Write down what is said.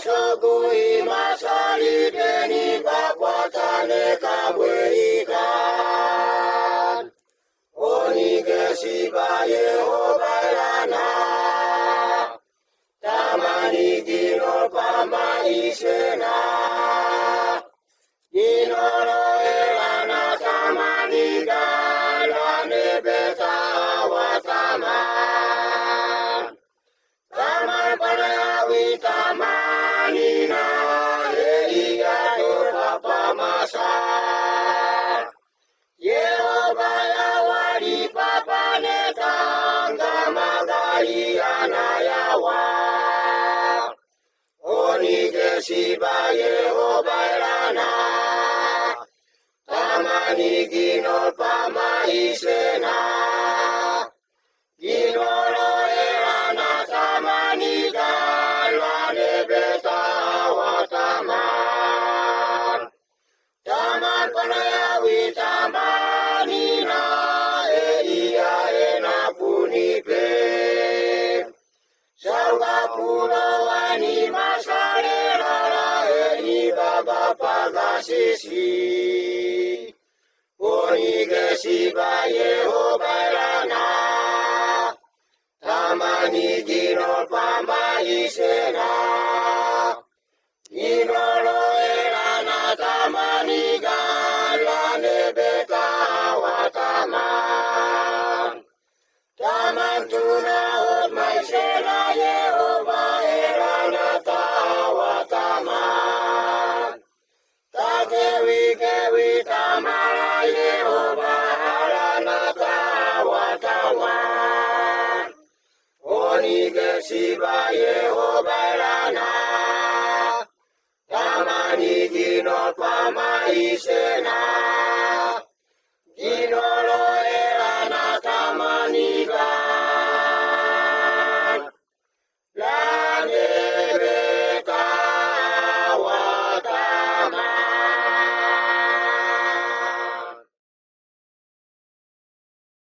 sogui masali deni bakwatane kabweikan. Onige siba Yehova lana. Tamani gino pama isena. Ginoro elana tamani galane beta wataman. Taman panayawi tamanina eliyato papa masa. Yehova yawali papa netanga magali anayawa. Onige siba Yehova lana. Tamani gino pama isena. Ginoro elana tamani galane beta wataman. Taman panayawi tamanina elia ena punipe. Sauga pulo ani masalera eni baba pagasisi. Onige siba Yehova lana. Tamani gino pama isena. Ginolo elana tamani galane beta wataman. Taman tunahot maisena Yehova elana tawataman. Takewi tamala Yehova elana tawataman. Onige siba Yehova lana. Tamani gino pama isena.